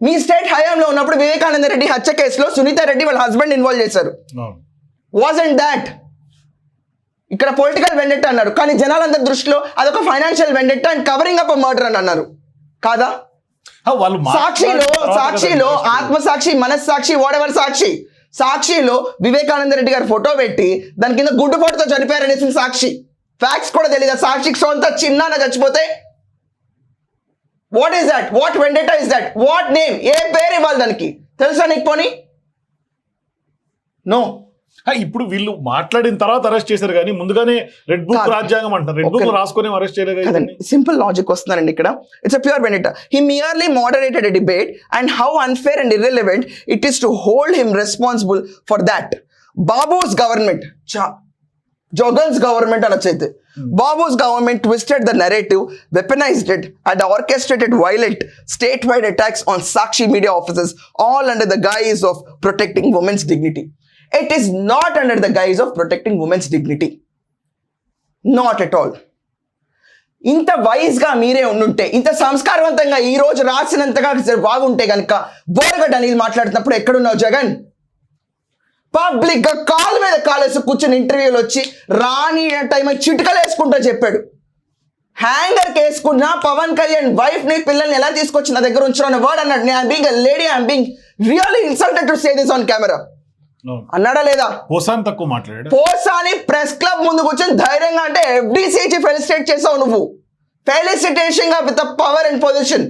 మీ state హయాంలో ఉన్నప్పుడు వివేకానంద రెడ్డి హత్య కేసులో సునీత రెడ్డి వాళ్ళ హస్బెండ్ ఇన్వాల్వ్ చేశారు. Wasn't that? ఇక్కడ పొలిటికల్ వెండెట్ అన్నారు, కానీ జనాలందరి దృష్టిలో అదొక financial vendetta and covering up murder అని అన్నారు కాదా? సాక్షిలో ఆత్మసాక్షి, మనస్సాక్షి, వాడెవర్ సాక్షిలో వివేకానంద రెడ్డి గారు ఫోటో పెట్టి దాని కింద గుడ్డు ఫోటోతో చనిపోయారనేసి సాక్షి. ఫ్యాక్ట్స్ కూడా తెలియదు. సాక్షికి సొంత చిన్న చచ్చిపోతే what is that? What vendetta is that? What name? ఏ పేరు ఇవ్వాలి దానికి? తెలుసా నీకు? పోనీ నో. ఇప్పుడు వీళ్ళు మాట్లాడిన తర్వాత అరెస్ట్ చేశారు, కానీ ముందుగానే రెడ్ బుక్ రాజ్యాంగం అంటారు, రెడ్ బుక్ రాసుకొని అరెస్ట్ చేయలేదు. సింపుల్ లాజిక్ వస్తున్నారండి ఇక్కడ. It's a pure vendetta. He merely moderated a debate and how unfair and irrelevant it is to hold him responsible for that. Babu's government, Jogan's government అనొచ్చైతే, Babu's government twisted the narrative, weaponized it, and orchestrated violent statewide attacks on Sakshi media offices, all under the guise of protecting women's dignity. It is not under the guise of protecting women's dignity. Not at all. ఇంత వైజ్గా మీరే ఉండుంటే, ఇంత సంస్కారవంతంగా ఈ రోజు రాసినంతగా బాగుంటే కనుక, బోరగడ్డ అనిల్ మాట్లాడుతున్నప్పుడు ఎక్కడున్నావు జగన్? పబ్లిక్ గా కాలు మీద కాలేసి కూర్చొని ఇంటర్వ్యూలు వచ్చి రాని టైం చిటికలు వేసుకుంటూ చెప్పాడు. హ్యాంగర్ వేసుకున్న పవన్ కళ్యాణ్ వైఫ్ ని, పిల్లల్ని ఎలా తీసుకొచ్చి నా దగ్గర ఉంచడం అనే వర్డ్ అన్నాడు. నేను being lady, I'm being really insulted to say this on camera అన్నాడా లేదా? పోసాని తక్కువ మాట్లాడాడు. పోసాని ప్రెస్ క్లబ్ ముందు కూర్చొని ధైర్యంగా అంటే FDCG ఫెలిసిటేట్ చేసావు నువ్వు. Felicitation with power and position.